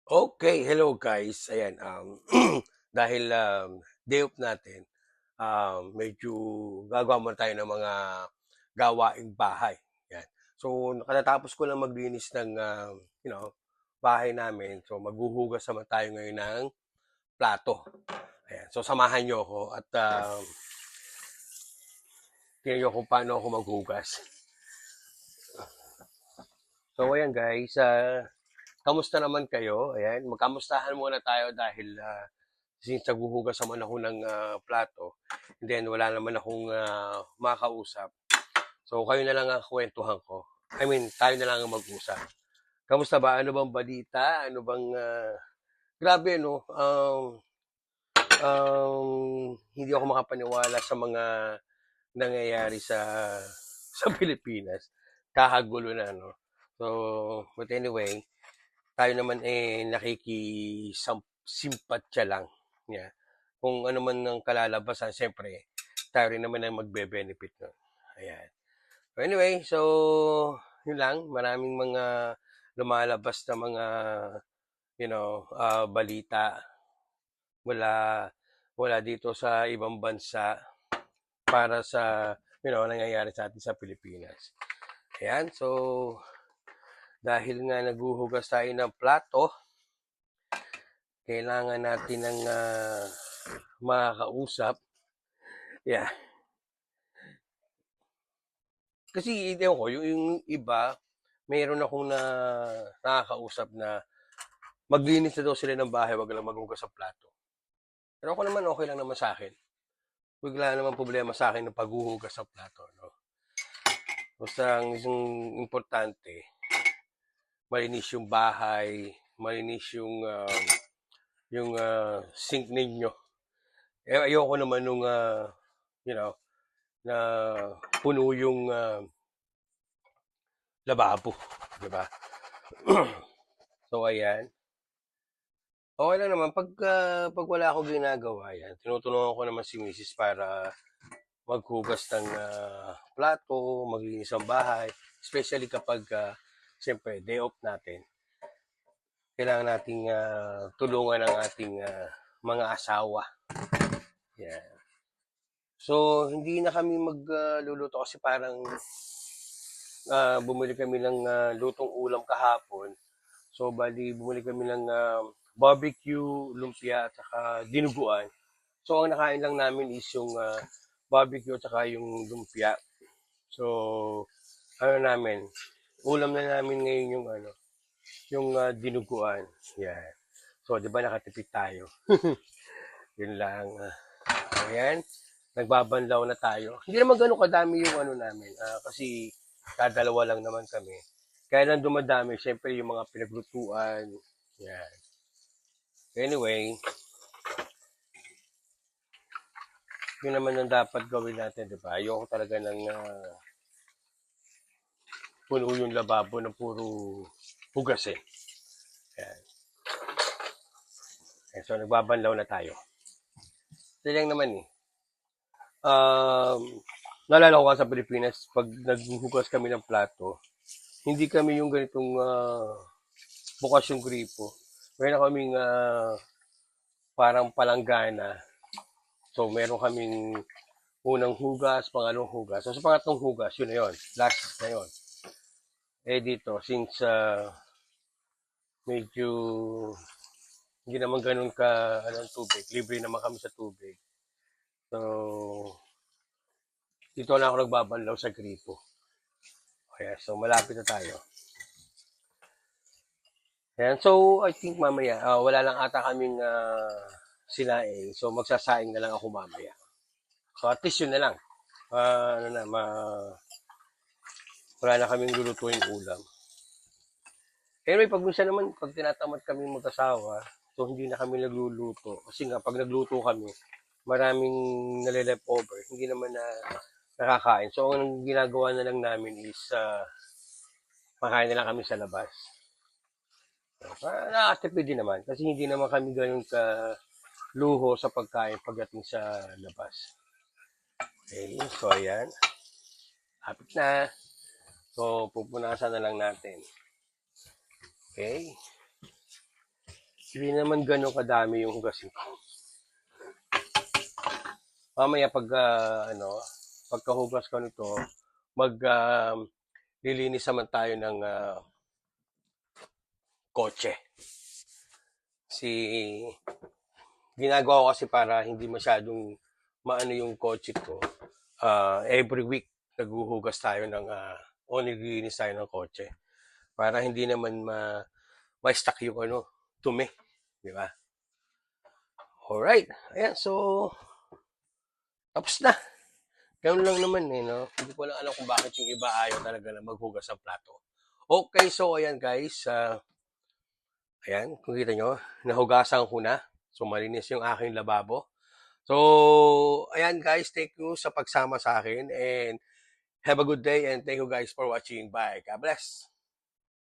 Okay, hello guys. Ayan, dahil, day off natin, medyo gagawa muna tayo ng mga gawaing bahay, 'yan. So, katatapos ko lang maglinis ng, bahay namin. So, maghuhugas naman tayo ngayon ng plato, ayan. So, samahan niyo ako at, tingnan niyo kung paano ako maghugas. So, ayan guys, kamusta naman kayo? Ayan, magkamustahan muna tayo dahil, since naghuhugas naman ako ng plato, and then wala naman akong makausap. So kayo na lang ang kwentuhan ko. I mean, tayo na lang ang mag-usap. Kamusta ba? Ano bang balita? Ano bang grabe no? Hindi ako makapaniwala sa mga nangyayari sa Pilipinas. Kakagulo na no. So, but anyway, tayo naman nakikisimpatya lang. Yeah. Kung ano man ang kalalabasan, siyempre, tayo rin naman ang magbe-benefit nun. Ayan. So anyway, so, yun lang. Maraming mga lumalabas na mga, balita wala wala dito sa ibang bansa para sa, nangyayari sa atin sa Pilipinas. Ayan, so, dahil nga naghuhugas tayo ng plato, kailangan natin ng makakausap. Yeah. Kasi, ewan ko, yung iba, mayroon akong nakakausap na maglinis na daw sila ng bahay, wag lang maghugas ng plato. Pero ako naman, okay lang naman sa akin. Wala naman problema sa akin ng paghuhugas ng plato. No? Basta ang isang importante, malinis yung bahay, malinis yung sink ninyo. Ayoko naman nung, you know, na puno yung lababo. Diba? So, ayan. Okay lang naman. Pag wala akong ginagawa, yan, tinutulungan ko naman si Mrs. para maghugas ng plato, maglinis ng bahay. Especially kapag, siyempre, day off natin. Kailangan nating tulungan ang ating mga asawa. Yeah. So, hindi na kami magluluto kasi parang bumili kami ng lutong ulam kahapon. So, bali, bumili kami ng barbecue, lumpia, at saka dinuguan. So, ang nakain lang namin is yung barbecue at saka yung lumpia. So, ano namin, ulam na namin ngayon yung dinuguan. Yeah. So, di ba nakatipid tayo? Yun lang. Ayan. Nagbabanlaw na tayo. Hindi naman ganun kadami yung ano namin. Kasi kadalawa lang naman kami. Kaya lang dumadami, syempre yung mga pinaglutuan. Yan. Anyway, yun naman ang dapat gawin natin, di ba? Ayoko talaga ng puno yung lababo ng puro hugas eh. Yan. So, nagbabanlaw na tayo. Ito lang naman eh. Naalala ko sa Pilipinas, pag naghuhugas kami ng plato, hindi kami yung ganitong bukas yung gripo. Meron kaming parang palanggana. So, meron kaming unang hugas, pangalawang hugas. So, sa pangatlong hugas, yun na yun. Last na yun. Eh dito, since medyo hindi naman ganun ka tubig, libre naman kami sa tubig. So, dito na ako nagbabanlaw sa gripo. Kaya, so malapit na tayo. Ayan, so I think mamaya, wala lang ata kaming sinaing. So magsasaing na lang ako mamaya. So at least yun na lang. Wala na kaming lulutuing ulam. Anyway, pag minsan naman, pag tinatamad kami mag-asawa, so hindi na kami nagluluto. Kasi nga, pag nagluto kami, maraming nale-left over. Hindi naman na nakakain. So, ang ginagawa na lang namin is makain na lang kami sa labas. Nakatipid din naman. Kasi hindi naman kami ganun ka luho sa pagkain pagdating sa labas. Okay, so ayan. Hapit na. So, pupunasan na lang natin. Okay. Hindi naman gano'n kadami yung hugasin ko. Mamaya pagkahugas ko nito, mag lilinis naman tayo ng kotse. Si ginagawa ko kasi para hindi masyadong maano yung kotse ko. Every week naghuhugas tayo ng o naglilinis tayo ng kotse para hindi naman ma-stuck yung dumi, di ba? Alright. Ayan, so tapos na. Ganoon lang naman no? Hindi ko lang alam kung bakit yung iba ayaw talaga na maghugas ng plato. Okay, so ayan guys, ayan, kung kita nyo, nahugasan ko na. So, malinis yung aking lababo. So, ayan guys, thank you sa pagsama sa akin and have a good day and thank you guys for watching. Bye. God bless.